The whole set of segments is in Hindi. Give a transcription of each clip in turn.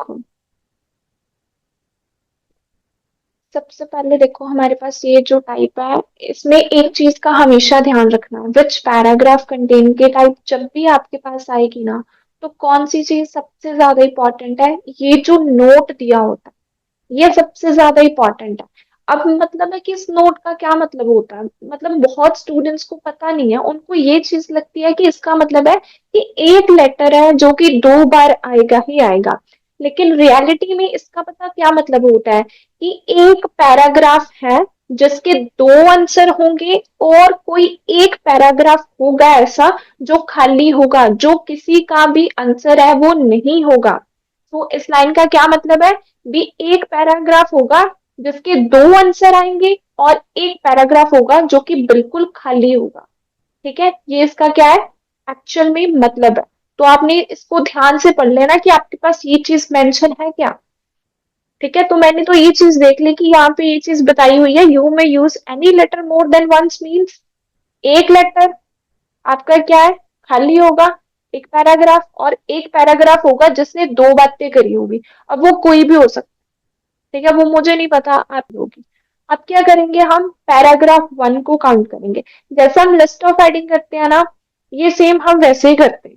देखो, सबसे पहले देखो हमारे पास ये जो टाइप है, इसमें एक चीज का हमेशा ध्यान रखना, विच पैराग्राफ कंटेन के टाइप जब भी आपके पास आएगी ना, तो कौन सी चीज सबसे ज्यादा इंपॉर्टेंट है, ये जो नोट दिया होता है ये सबसे ज्यादा इंपॉर्टेंट है। अब मतलब है कि इस नोट का क्या मतलब होता है, मतलब बहुत स्टूडेंट्स को पता नहीं है, उनको ये चीज लगती है कि इसका मतलब है कि एक लेटर है जो कि 2 बार आएगा ही आएगा। लेकिन रियलिटी में इसका पता क्या मतलब होता है कि एक पैराग्राफ है जिसके 2 आंसर होंगे, और कोई एक पैराग्राफ होगा ऐसा जो खाली होगा, जो किसी का भी आंसर है वो नहीं होगा। तो इस लाइन का क्या मतलब है, भी एक पैराग्राफ होगा जिसके 2 आंसर आएंगे, और एक पैराग्राफ होगा जो कि बिल्कुल खाली होगा। ठीक है, ये इसका क्या है, एक्चुअल में मतलब है। तो आपने इसको ध्यान से पढ़ लेना कि आपके पास ये चीज मेंशन है क्या। ठीक है, तो मैंने तो ये चीज देख ली कि यहाँ पे ये चीज बताई हुई है, you may use any letter more than once means एक लेटर आपका क्या है, खाली होगा, एक पैराग्राफ, और एक पैराग्राफ होगा जिसने 2 बातें करी होगी। अब वो कोई भी हो सकता है, ठीक है, वो मुझे नहीं पता, आप होगी। अब क्या करेंगे, हम पैराग्राफ 1 को काउंट करेंगे। जैसे हम लिस्ट ऑफ हेडिंग करते हैं ना, ये सेम हम वैसे ही करते हैं,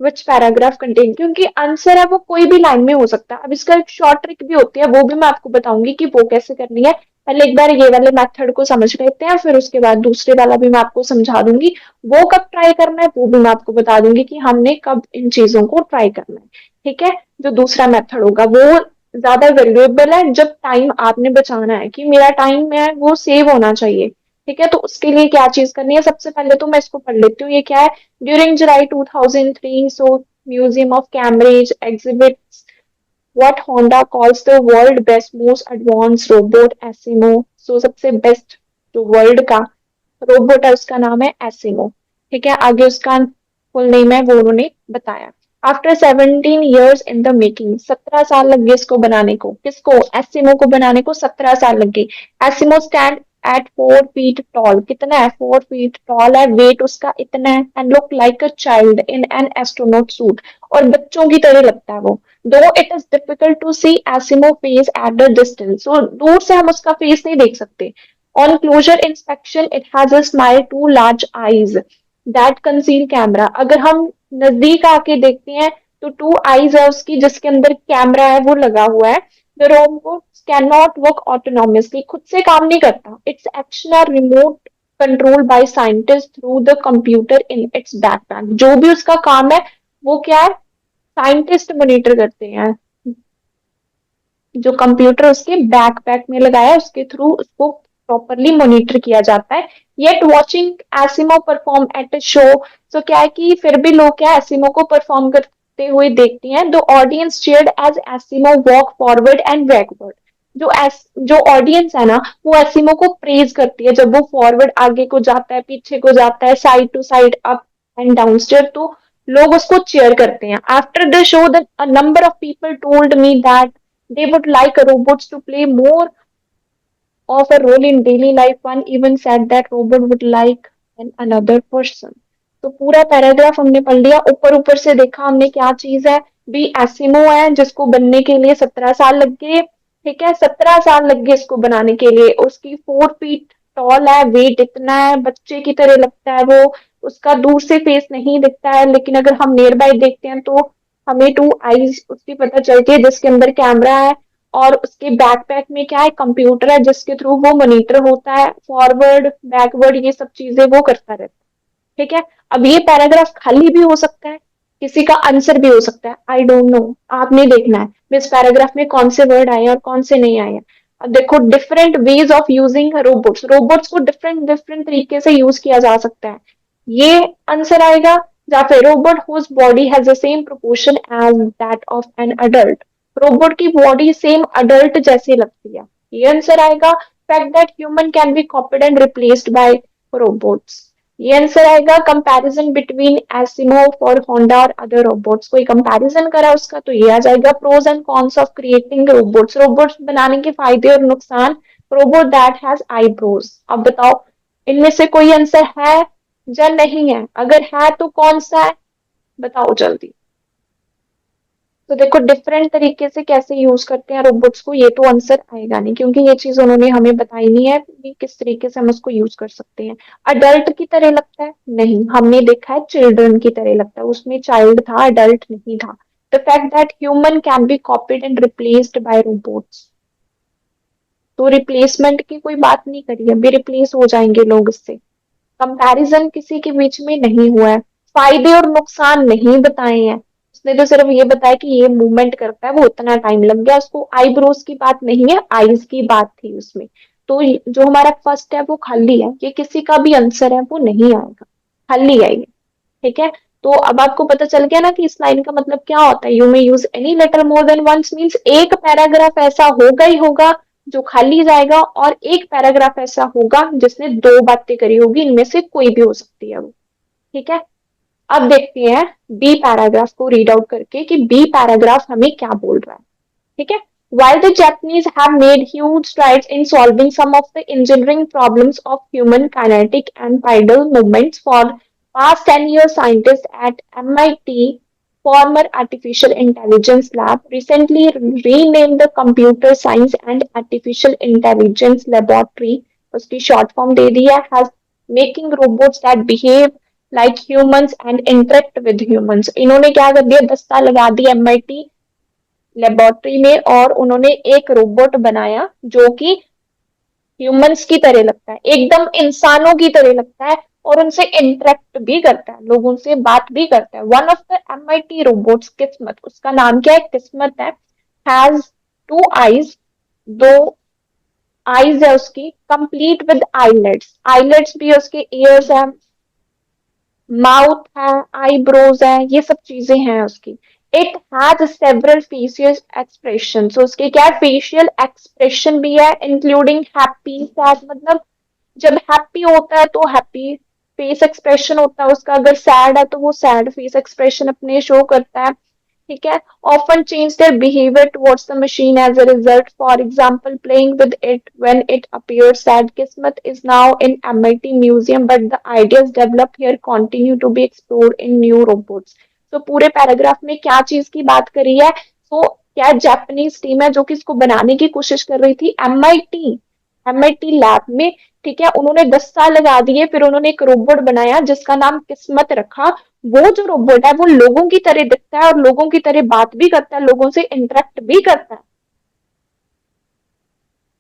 विच पैराग्राफ कंटेन, क्योंकि आंसर है वो कोई भी लाइन में हो सकता है। अब इसका एक शॉर्ट ट्रिक भी होती है, वो भी मैं आपको बताऊंगी कि वो कैसे करनी है। पहले एक बार ये वाले मेथड को समझ लेते हैं, फिर उसके बाद दूसरे वाला भी मैं आपको समझा दूंगी। वो कब ट्राई करना है वो भी मैं आपको बता दूंगी कि हमने कब इन चीजों को ट्राई करना है। ठीक है, जो दूसरा मेथड होगा वो ज्यादा वैल्यूएबल है, जब टाइम आपने बचाना है कि मेरा टाइम है वो सेव होना चाहिए। ठीक है, तो उसके लिए क्या चीज करनी है, सबसे पहले तो मैं इसको पढ़ लेती हूँ, ये क्या है। During July 2003, so Museum of Cambridge exhibits what Honda calls the world best most advanced robot एसिमो। सो सबसे बेस्ट जो वर्ल्ड का रोबोट है उसका नाम है एसिमो। ठीक है, आगे उसका फुल नेम है वो उन्होंने बताया। After 17 years in the making, 17 साल लग गए इसको बनाने को, किसको, एसिमो को बनाने को 17 साल लग गए। एसिमो स्टैंड एट 4 फीट टॉल, कितना है, 4 फीट टॉल है, वेट उसका इतना है, and look like a child in an astronaut suit, और बच्चों की तरह लगता है वो। Though it is difficult to see ASIMO face at the distance, so दूर से हम उसका फेस नहीं देख सकते। On closer inspection, it has a smile, two large eyes that conceal camera. अगर हम नजदीक आके देखते हैं तो 2 eyes है उसकी जिसके अंदर कैमरा है वो लगा हुआ है। The robot cannot work autonomously, खुद से काम नहीं करता। Its action are remote control by scientists through the computer in its backpack. जो भी उसका काम है वो क्या है, साइंटिस्ट मॉनिटर करते हैं, जो कंप्यूटर उसके बैकपैक में लगाया है उसके थ्रू उसको प्रॉपरली मॉनिटर किया जाता है। Yet watching ASIMO perform at a show, तो क्या है कि फिर भी लोग क्या एसिमो को परफॉर्म करते हुए देखते हैं। The audience cheered as ASIMO walk forward and backward, जो ऑडियंस है ना वो एसिमो को प्रेज करती है जब वो फॉरवर्ड आगे को जाता है, पीछे को जाता है, side to side, up and down stair, तो लोग उसको चेयर करते हैं। After the show the number of people told me that they would like robots to play more of a role in daily life. One even said that robot would like an another person. तो पूरा पैराग्राफ हमने पढ़ लिया, ऊपर ऊपर से देखा हमने क्या चीज है, भी एसिमो है जिसको बनने के लिए 17 साल लग गए। ठीक है, 17 साल लग गए इसको बनाने के लिए, उसकी 4 फीट टॉल है, वेट इतना है, बच्चे की तरह लगता है वो, उसका दूर से फेस नहीं दिखता है, लेकिन अगर हम नियर बाय देखते हैं तो हमें 2 आईज उसकी पता चलती है जिसके अंदर कैमरा है। और उसके बैकपैक में क्या है, कंप्यूटर है जिसके थ्रू वो मॉनिटर होता है, फॉरवर्ड बैकवर्ड ये सब चीजें वो करता रहता है। ठीक है, अब ये पैराग्राफ खाली भी हो सकता है, किसी का आंसर भी हो सकता है, आई डोंट नो, आपने देखना है इस पैराग्राफ में कौन से वर्ड आए और कौन से नहीं आए। अब देखो different ways of using robots, robots को डिफरेंट डिफरेंट तरीके से यूज किया जा सकता है, ये आंसर आएगा। या फिर robot whose body has the same proportion as that of an adult, robot की बॉडी सेम अडल्ट जैसी लगती है, ये आंसर आएगा। Fact that human can be copied and replaced by robots, ये आंसर आएगा। कंपैरिजन बिटवीन एसिमोव और होंडा और अदर रोबोट्स, कोई कंपैरिजन करा उसका तो ये आ जाएगा। Pros and cons of creating robots, robots बनाने के फायदे और नुकसान। रोबोट दैट हैज आईब्रोज, अब बताओ इनमें से कोई आंसर है या नहीं है, अगर है तो कौन सा है, बताओ जल्दी। तो देखो डिफरेंट तरीके से कैसे यूज करते हैं रोबोट्स को, ये तो आंसर आएगा नहीं क्योंकि ये चीज उन्होंने हमें बताई नहीं है कि किस तरीके से हम उसको यूज कर सकते हैं। अडल्ट की तरह लगता है? नहीं, हमने देखा है चिल्ड्रन की तरह लगता है, उसमें चाइल्ड था, अडल्ट नहीं था। The fact that human can be copied and replaced by robots, तो रिप्लेसमेंट की कोई बात नहीं करी है, भी रिप्लेस हो जाएंगे लोग इससे। कंपैरिजन किसी के बीच में नहीं हुआ है। फायदे और नुकसान नहीं बताए हैं, उसने तो सिर्फ ये बताया कि ये मूवमेंट करता है, वो इतना टाइम लग गया उसको। आईब्रोज की बात नहीं है, आईज की बात थी उसमें। तो जो हमारा फर्स्ट है वो खाली है, ये किसी का भी आंसर है वो नहीं आएगा, खाली है ये। ठीक है, तो अब आपको पता चल गया ना कि इस लाइन का मतलब क्या होता है। You may use any letter more than once means एक पैराग्राफ ऐसा होगा ही होगा जो खाली जाएगा, और एक पैराग्राफ ऐसा होगा जिसने दो बातें करी होगी, इनमें से कोई भी हो सकती है वो। ठीक है, अब देखते हैं बी पैराग्राफ को रीड आउट करके कि बी पैराग्राफ हमें क्या बोल रहा है। ठीक है, while the Japanese have made huge strides in solving some of the engineering problems of human kinetic and pedal movements for past 10 years, scientists at MIT former Artificial Intelligence Lab recently renamed the Computer Science and Artificial Intelligence Laboratory, उसकी short form दे दी है, has making robots that behave like humans and interact with humans। इन्होंने क्या कर दिया, दस्ता लगा दिया MIT लेबोरेटरी में, और उन्होंने एक रोबोट बनाया जो कि ह्यूमंस की तरह लगता है, एकदम इंसानों की तरह लगता है, और उनसे इंटरेक्ट भी करता है, लोगों से बात भी करता है। One of the MIT robots किस्मत, उसका नाम क्या है, किस्मत है, हैज टू आईज, दो आईज है उसकी, कंप्लीट विद आईलेट्स, आईलेट्स भी है उसके, ईयर्स है, माउथ है, आईब्रोज है, ये सब चीजें हैं उसकी। It has several facial expression, तो उसके क्या फेशियल एक्सप्रेशन भी है, इंक्लूडिंग हैप्पी सैड, मतलब जब हैप्पी होता है तो हैप्पी फेस एक्सप्रेशन होता है उसका, अगर सैड है तो वो सैड फेस एक्सप्रेशन अपने शो करता है। ठीक है, often change their behavior towards the machine as a result, for example playing with it when it appears sad। Kismet is now in MIT museum but the ideas developed here continue to be explored in new robots। तो पूरे पैराग्राफ में क्या चीज की बात करी है, तो क्या जापानीज टीम है जो कि इसको बनाने की कोशिश कर रही थी MIT लैब में। ठीक है, उन्होंने 10 साल लगा दिए, फिर उन्होंने एक रोबोट बनाया जिसका नाम किस्मत रखा। वो जो रोबोट है वो लोगों की तरह दिखता है और लोगों की तरह बात भी करता है, लोगों से इंटरेक्ट भी करता है।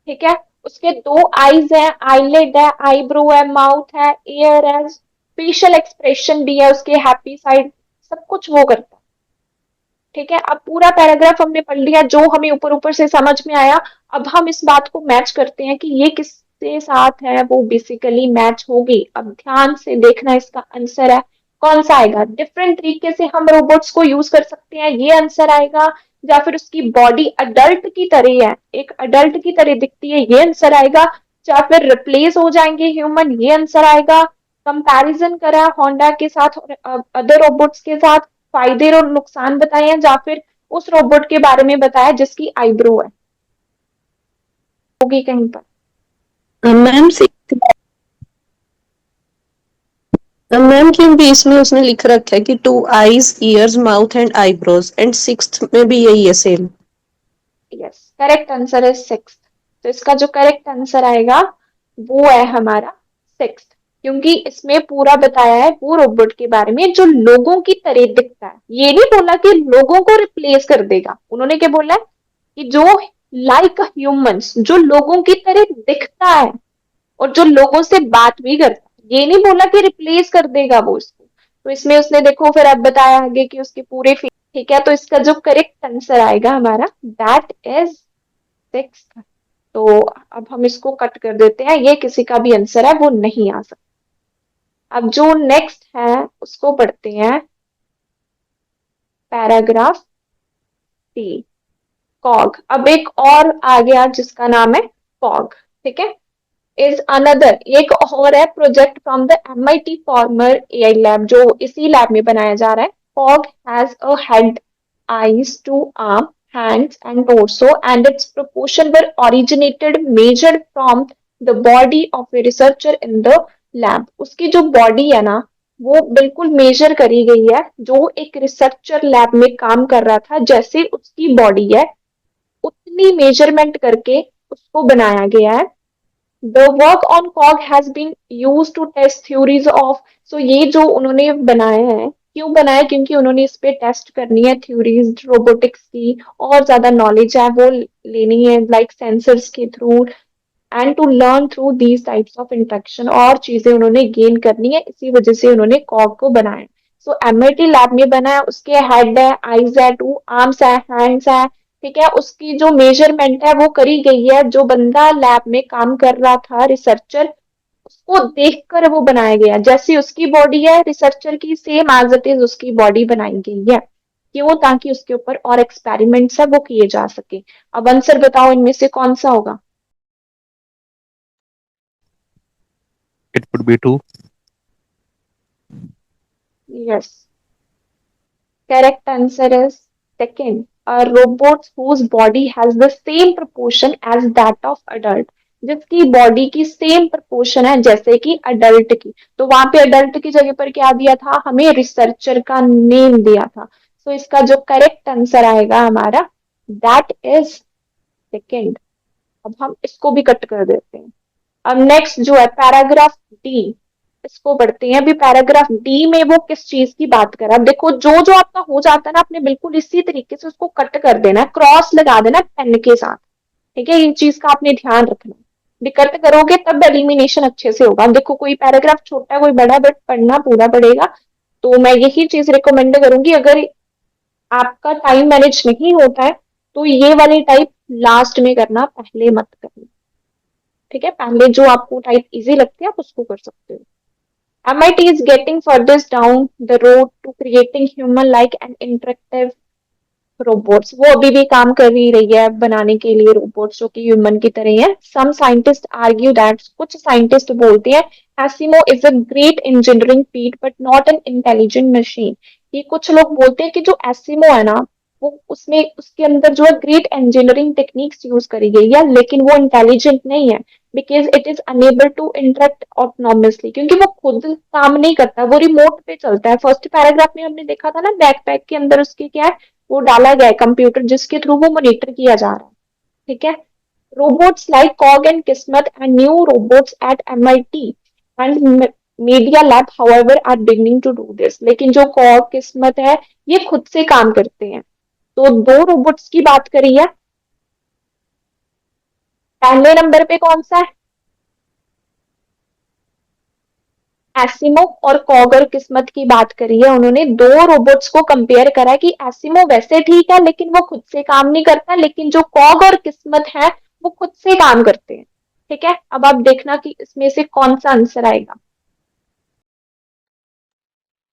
ठीक है, उसके दो आईज है, आईलिड है, आईब्रो है, माउथ है, ईयर है, फेशियल एक्सप्रेशन भी है उसके, हैप्पी साइड, सब कुछ वो करता है। ठीक है, अब पूरा पैराग्राफ हमने पढ़ लिया जो हमें ऊपर ऊपर से समझ में आया। अब हम इस बात को मैच करते हैं कि ये किसके साथ है, वो बेसिकली मैच होगी। अब ध्यान से देखना, इसका आंसर है कौन सा आएगा। डिफरेंट तरीके से हम रोबोट्स को यूज कर सकते हैं, ये आंसर आएगा, या फिर उसकी बॉडी अडल्ट की तरह है, एक अडल्ट की तरह दिखती है, ये आंसर आएगा, या फिर रिप्लेस हो जाएंगे ह्यूमन, ये आंसर आएगा। कंपैरिजन करा होंडा के साथ और अदर रोबोट्स के साथ, फायदे और नुकसान बताए हैं, या फिर उस रोबोट के बारे में बताया जिसकी आईब्रो है, होगी कहीं पर। मैम मैम क्योंकि इसमें उसने लिख रखा है कि 2 eyes, years, mouth and eyebrows, and sixth में भी यही है सेम। यस, करेक्ट आंसर है सिक्स। तो इसका जो करेक्ट आंसर आएगा वो है हमारा सिक्स, क्योंकि इसमें पूरा बताया है वो रोबोट के बारे में जो लोगों की तरह दिखता है। ये नहीं बोला कि लोगों को रिप्लेस कर देगा, उन्होंने क्या बोला है कि जो लाइक ह्यूमंस, जो लोगों की तरह दिखता है और जो लोगों से बात भी करता है, ये नहीं बोला कि रिप्लेस कर देगा वो इसको। तो इसमें उसने देखो फिर अब बताया आगे कि उसके पूरे ठीक है, तो इसका जो करेक्ट आंसर आएगा हमारा दैट इज सिक्स। तो अब हम इसको कट कर देते हैं, ये किसी का भी आंसर है, वो नहीं आ सकता। अब जो नेक्स्ट है उसको पढ़ते हैं, पैराग्राफ सी, कॉग। अब एक और आ गया जिसका नाम है कॉग। ठीक है, इज अनदर, एक और है project from the MIT farmer AI lab, जो इसी लैब में बनाया जा रहा है। Fog has a head, eyes, two arm, hands and torso, and its proportion were originated measured from the body of a researcher in the lab। उसकी जो बॉडी है ना वो बिल्कुल मेजर करी गई है, जो एक रिसर्चर लैब में काम कर रहा था जैसे उसकी बॉडी है उतनी मेजरमेंट करके उसको बनाया गया है। The work on Cog has been use to test theories of, so ये जो उन्होंने बनाया है, क्यों बनाया, क्योंकि उन्होंने इस पे टेस्ट करनी है थ्योरीज रोबोटिक्स की, और ज्यादा नॉलेज है वो लेनी है लाइक सेंसर्स के through, and to learn through these types of interaction, और चीजें उन्होंने गेन करनी है, इसी वजह से उन्होंने कॉग को बनाया। सो एमआईटी लैब में बना है, उसके हेड है, आईज है, टू आर्म्स है, हैंड्स है, ठीक है, उसकी जो मेजरमेंट है वो करी गई है, जो बंदा लैब में काम कर रहा था रिसर्चर, उसको देखकर वो बनाया गया, जैसी उसकी बॉडी है रिसर्चर की सेम एज इट इज उसकी बॉडी बनाई गई है। क्यों? ताकि उसके ऊपर और एक्सपेरिमेंट्स है वो किए जा सके। अब आंसर बताओ इनमें से कौन सा होगा? It would be two. Yes, correct answer is second. A robot whose body has the same proportion as that of adult, जिसकी बॉडी की सेम proportion है जैसे कि अडल्ट की, तो वहां पे अडल्ट की जगह पर क्या दिया था, हमें रिसर्चर का नेम दिया था। तो इसका जो करेक्ट आंसर आएगा हमारा, दैट इज सेकेंड। अब हम इसको भी कट कर देते हैं। अब नेक्स्ट जो है पैराग्राफ डी, इसको पढ़ते हैं। अभी पैराग्राफ डी में वो किस चीज की बात कर रहा है, देखो जो जो आपका हो जाता है ना, आपने बिल्कुल इसी तरीके से उसको कट कर देना है, क्रॉस लगा देना पेन के साथ, ठीक है, ये चीज का आपने ध्यान रखना है। कट करोगे तब एलिमिनेशन अच्छे से होगा। देखो कोई पैराग्राफ छोटा है कोई बड़ा, बट पढ़ना पूरा पड़ेगा। तो मैं यही चीज रिकमेंड करूंगी, अगर आपका टाइम मैनेज नहीं होता है तो ये वाली टाइप लास्ट में करना, पहले मत करना, ठीक है, पहले जो आपको टाइप इजी लगती है आप उसको कर सकते हो। MIT is getting further down the road to creating human-like and interactive robots, वो अभी भी काम कर ही रही है बनाने के लिए रोबोट्स जो कि ह्यूमन की तरह है। सम साइंटिस्ट आर्ग्यू दैट, कुछ साइंटिस्ट बोलते हैं ASIMO is a great engineering feat but not an intelligent machine. ये कुछ लोग बोलते हैं कि जो एसिमो है ना, वो उसमें उसके अंदर जो है ग्रेट इंजीनियरिंग टेक्निक्स यूज करी गई है, लेकिन वो इंटेलिजेंट नहीं है, because it is unable to interact autonomously, क्योंकि वो खुद काम नहीं करता, वो रिमोट पे चलता है। फर्स्ट पैराग्राफ में हमने देखा था ना, बैकपैक के अंदर उसके क्या है, वो डाला गया है कंप्यूटर जिसके थ्रू वो मॉनिटर किया जा रहा है, ठीक है। Robots like Cog and Kismet and new robots at MIT and media lab however are beginning to do this, लेकिन जो कॉग किस्मत है ये खुद से काम करते हैं। तो दो रोबोट्स की बात करी है, पहले नंबर पे कौन सा है, एसिमो, और कॉग और किस्मत की बात करी है उन्होंने, दो रोबोट्स को कंपेयर करा कि एसिमो वैसे ठीक है लेकिन वो खुद से काम नहीं करता, लेकिन जो कॉग और किस्मत है वो खुद से काम करते हैं, ठीक है। अब आप देखना कि इसमें से कौन सा आंसर आएगा।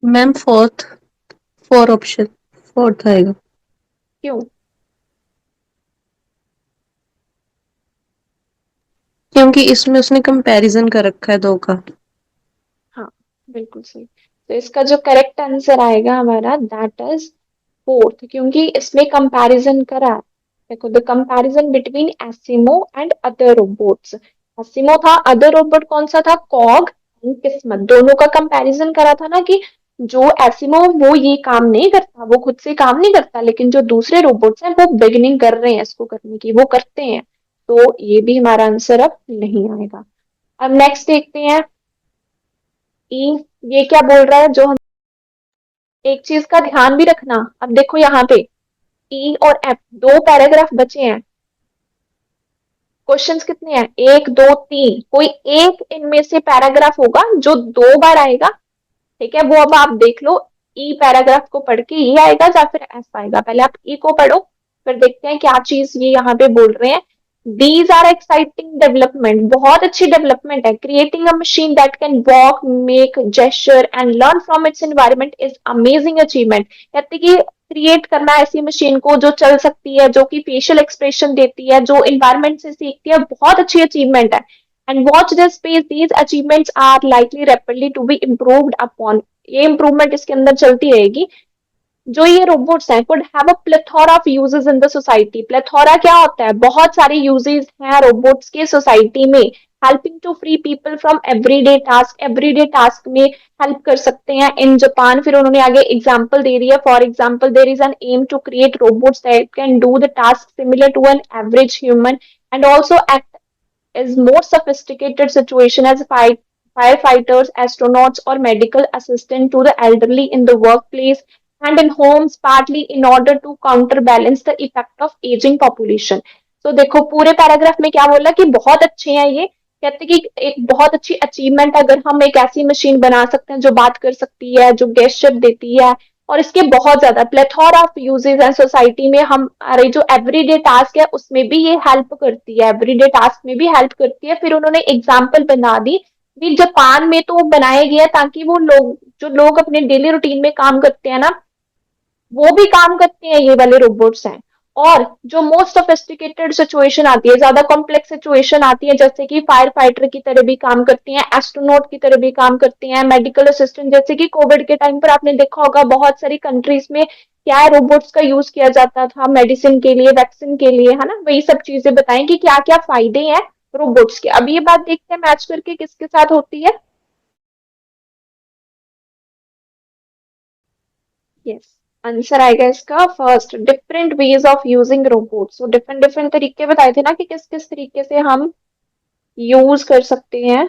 Ma'am fourth, four option, fourth आएगा। क्यों? क्योंकि इसमें उसने कंपैरिजन कर रखा है दो का। हाँ, बिल्कुल सही। तो इसका जो करेक्ट आंसर आएगा हमारा, दैट इज फोर्थ, क्योंकि इसमें कंपैरिजन करा है। देखो the comparison between ASIMO and other robots, ASIMO था, अदर रोबोट कौन सा था, कॉग एंड किस्मत, दोनों का कंपैरिजन करा था ना, कि जो एसिमो वो ये काम नहीं करता, वो खुद से काम नहीं करता, लेकिन जो दूसरे रोबोट्स हैं वो बिगिनिंग कर रहे हैं इसको करने की, वो करते हैं। तो ये भी हमारा आंसर अब नहीं आएगा। अब नेक्स्ट देखते हैं ई, ये क्या बोल रहा है, जो हम एक चीज का ध्यान भी रखना। अब देखो यहाँ पे ई और एफ दो पैराग्राफ बचे हैं, क्वेश्चंस कितने हैं, एक दो तीन, कोई एक इनमें से पैराग्राफ होगा जो दो बार आएगा, ठीक है, वो अब आप देख लो। ई पैराग्राफ को पढ़ के ई आएगा या फिर एफ आएगा, पहले आप ई को पढ़ो, फिर देखते हैं क्या चीज ये यहाँ पे बोल रहे हैं। दीज आर एक्साइटिंग डेवलपमेंट, बहुत अच्छी डेवलपमेंट है। Creating a machine that can walk, make gesture and learn from its environment is amazing achievement. कहते कि क्रिएट करना ऐसी मशीन को जो चल सकती है, जो कि फेशियल एक्सप्रेशन देती है, जो इन्वायरमेंट से सीखती है, बहुत अच्छी अचीवमेंट है। And watch this space, these achievements are likely rapidly to be improved upon, ये इम्प्रूवमेंट इसके अंदर चलती रहेगी। जो ये रोबोट्स हैं could have a plethora of uses in the society, plethora क्या होता है, बहुत सारे यूजेस हैं रोबोट्स के सोसाइटी में। Helping to free people from everyday task में हेल्प कर सकते हैं इन जापान। फिर उन्होंने आगे एग्जांपल दे रही है, for example there is an aim to create robots that can do the task similar to an average human and also act is more sophisticated situation as firefighters, astronauts, or medical assistant to the elderly in the workplace and in homes, partly in order to counterbalance the effect of aging population. So देखो पूरे पैराग्राफ में क्या बोला कि बहुत अच्छे हैं ये, कहते कि एक बहुत अच्छी अचीवमेंट अगर हम एक ऐसी मशीन बना सकते हैं जो बात कर सकती है, जो गेस्चर देती है, और इसके बहुत ज्यादा प्लेथोरा ऑफ यूजेस हैं सोसाइटी में। हमारे जो एवरीडे टास्क है उसमें भी ये हेल्प करती है, एवरीडे टास्क में भी हेल्प करती है। फिर उन्होंने एग्जाम्पल बना दी भी, जापान में तो बनाया गया ताकि वो लोग जो लोग अपने डेली रूटीन में काम करते हैं ना, वो भी काम करते हैं, ये वाले रोबोट्स हैं। और जो मोस्ट सोफिस्टिकेटेड सिचुएशन आती है, ज्यादा कॉम्प्लेक्स सिचुएशन आती है, जैसे कि फायर फाइटर की तरह भी काम करती हैं, एस्ट्रोनॉट की तरह भी काम करती हैं, मेडिकल असिस्टेंट, जैसे कि कोविड के टाइम पर आपने देखा होगा बहुत सारी कंट्रीज में क्या है, रोबोट्स का यूज किया जाता था मेडिसिन के लिए, वैक्सीन के लिए, है ना। वही सब चीजें बताएं कि क्या क्या फायदे हैं रोबोट्स के। अब ये बात देखते हैं मैच करके किसके साथ होती है। यस, आंसर आएगा इसका first, different ways of using robot. So different different तरीके बताए थे ना कि किस किस तरीके से हम यूज कर सकते हैं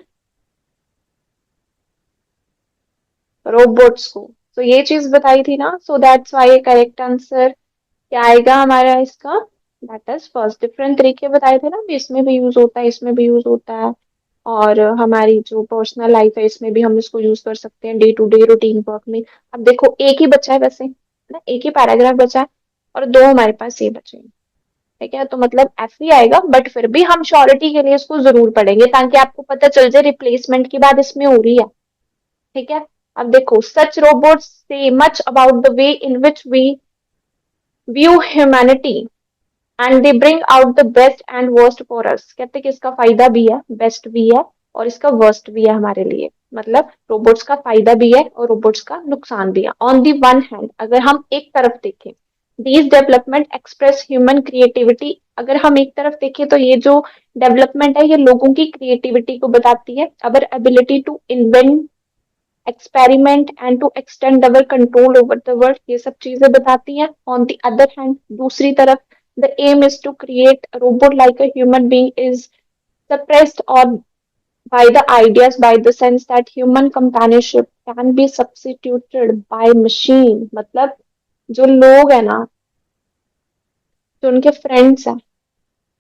रोबोट्स को। तो ये चीज बताई थी ना, so that's why correct answer क्या आएगा हमारा इसका, दैट इज फर्स्ट। डिफरेंट तरीके बताए थे ना, भी इसमें भी यूज होता है, इसमें भी यूज होता है, और हमारी जो पर्सनल लाइफ है इसमें भी हम इसको यूज कर सकते हैं day to day routine work में। अब देखो एक ही बचा है वैसे, है ना, एक ही पैराग्राफ बचा है और दो हमारे पास ये बचे हैं, ठीक है, तो मतलब एफ ही आएगा। बट फिर भी हम श्योरिटी के लिए इसको जरूर पढ़ेंगे ताकि आपको पता चल जाए रिप्लेसमेंट की बात इसमें हो रही है, ठीक है। अब देखो, such robots say much about the way in which we view humanity and they bring out the best and worst for us. कहते कि इसका फायदा भी है, बेस्ट भी है, और इसका वर्स्ट भी है हमारे लिए। मतलब रोबोट्स का फायदा भी है और रोबोट्स का नुकसान भी है। ऑन दी वन हैंड अगर हम एक तरफ देखें, these development express human creativity. अगर हम एक तरफ देखें तो ये जो डेवलपमेंट है ये लोगों की क्रिएटिविटी को बताती है, our ability to invent, experiment and to extend our control over the world, ये सब चीजें बताती हैं। ऑन द अदर हैंड दूसरी तरफ, the aim is to create robot like a human being is suppressed or by the ideas, by the sense that human companionship can be substituted by machine। मतलब जो लोग है ना, जो उनके फ्रेंड्स हैं,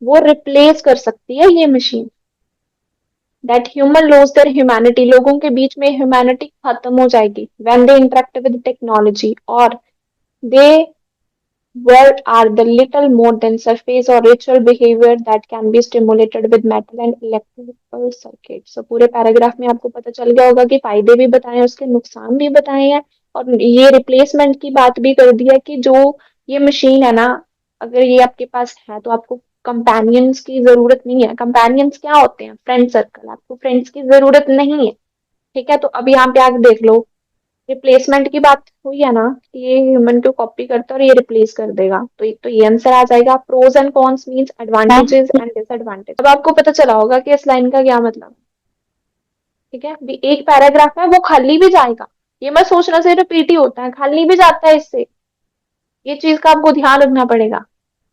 वो रिप्लेस कर सकती है ये machine. That human loss their humanity, लोगों के बीच में ह्यूमैनिटी खत्म हो जाएगी when they interact with technology, और they were are the little more than surface or ritual behavior that can be stimulated with metal and electrical circuits। So पूरे पैराग्राफ में आपको पता चल गया होगा कि फायदे भी बताए हैं, उसके नुकसान भी बताए हैं, और ये रिप्लेसमेंट की बात भी कर दी है कि जो ये मशीन है ना, अगर ये आपके पास है तो आपको कंपेनियंस की जरूरत नहीं है। कंपेनियंस क्या होते हैं, फ्रेंड सर्कल, आपको फ्रेंड्स की जरूरत नहीं है, ठीक है। तो अब यहाँ पे आगे देख लो, रिप्लेसमेंट की बात हुई है ना, कि ये ह्यूमन को कॉपी करता है और ये रिप्लेस कर देगा। तो एक तो ये आंसर आ जाएगा। Pros and cons means advantages and disadvantage. अब आपको पता चला होगा कि इस लाइन का क्या मतलब, ठीक है। भी एक पैराग्राफ है वो खाली भी जाएगा, ये मत सोचना से रिपीट ही होता है, खाली भी जाता है इससे। ये चीज का आपको ध्यान रखना पड़ेगा,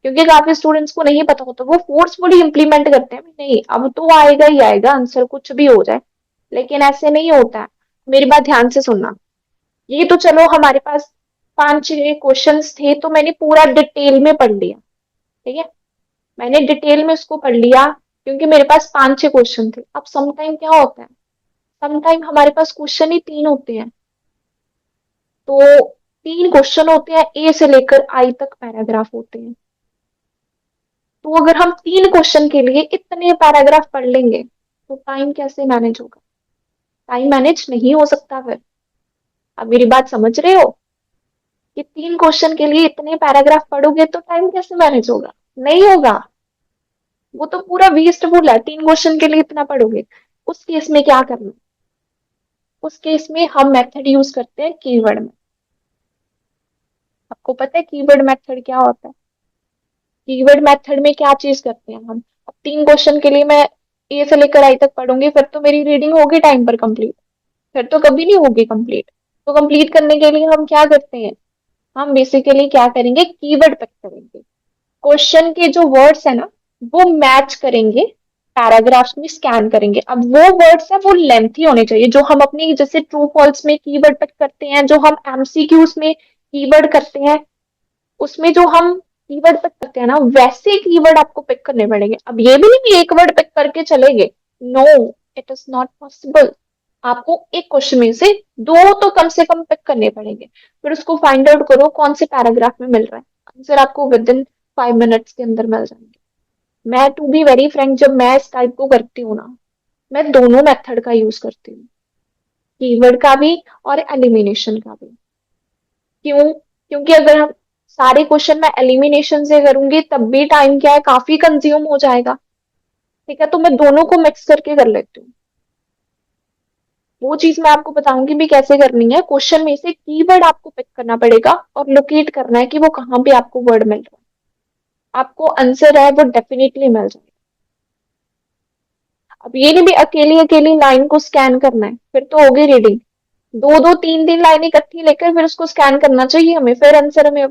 क्योंकि काफी स्टूडेंट्स को नहीं पता होता, वो फोर्सफुली इंप्लीमेंट करते हैं नहीं अब तो आएगा ही आएगा आंसर कुछ भी हो जाए, लेकिन ऐसे नहीं होता है। मेरी बात ध्यान से सुनना। ये तो चलो हमारे पास पांच छह क्वेश्चंस थे तो मैंने पूरा डिटेल में पढ़ लिया, ठीक है, मैंने डिटेल में उसको पढ़ लिया क्योंकि मेरे पास पांच छह क्वेश्चन थे। अब सम टाइम क्या होता है, सम टाइम हमारे पास क्वेश्चन ही तीन होते हैं, तो तीन क्वेश्चन होते हैं, ए से लेकर आई तक पैराग्राफ होते हैं। तो अगर हम तीन क्वेश्चन के लिए इतने पैराग्राफ पढ़ लेंगे तो टाइम कैसे मैनेज होगा, टाइम मैनेज नहीं हो सकता फिर। अब मेरी बात समझ रहे हो कि तीन क्वेश्चन के लिए इतने पैराग्राफ पढ़ोगे तो टाइम कैसे मैनेज होगा, नहीं होगा, वो तो पूरा वेस्टफुल है। तीन क्वेश्चन के लिए इतना पढ़ोगे, उस केस में क्या करना, उस केस में हम मेथड यूज करते हैं कीवर्ड में। आपको पता है कीवर्ड मेथड क्या होता है, कीवर्ड मेथड में क्या चीज करते हैं हम। अब तीन क्वेश्चन के लिए मैं ए से लेकर आई तक पढ़ूंगी फिर तो मेरी रीडिंग होगी टाइम पर कंप्लीट, फिर तो कभी नहीं होगी कंप्लीट। तो कंप्लीट करने के लिए हम क्या करते हैं, हम बेसिकली क्या करेंगे, कीवर्ड पिक करेंगे, क्वेश्चन के जो वर्ड्स है ना वो मैच करेंगे, पैराग्राफ्स में स्कैन करेंगे। अब वो वर्ड्स है वो लेंथी होने चाहिए, जो हम अपनी जैसे ट्रू फॉल्स में कीवर्ड पिक करते हैं, जो हम एमसीक्यूज में कीवर्ड करते हैं, उसमें जो हम कीवर्ड पिक करते हैं ना वैसे कीवर्ड आपको पिक करने पड़ेंगे। अब ये भी नहीं कि एक वर्ड पिक करके चलेंगे, no, it is not possible. आपको एक क्वेश्चन में से दो तो कम से कम पिक करने पड़ेंगे, फिर उसको फाइंड आउट करो कौन से पैराग्राफ में मिल रहा है, आंसर आपको विद इन 5 मिनट्स के अंदर मिल जाएंगे। मैं टू बी वेरी फ्रेंक, जब मैं इस टाइप को करती हूँ ना, मैं दोनों मेथड का यूज करती हूँ, कीवर्ड का भी और एलिमिनेशन का भी। क्यों? क्योंकि अगर हम सारे क्वेश्चन में एलिमिनेशन से करूंगी तब भी टाइम क्या है, काफी कंज्यूम हो जाएगा। ठीक है, तो मैं दोनों को मिक्स करके कर लेती हूँ। वो चीज मैं आपको बताऊंगी भी कैसे करनी है। क्वेश्चन में से कीवर्ड आपको पिक करना पड़ेगा और लोकेट करना है कि वो कहाँ पे आपको वर्ड मिल रहा है, आपको आंसर है वो डेफिनेटली मिल जाएगा। अब ये नहीं भी अकेली अकेली लाइन को स्कैन करना है, फिर तो होगी रीडिंग। दो दो तीन तीन लाइनें इकट्ठी लेकर फिर उसको स्कैन करना चाहिए हमें, फिर आंसर हमें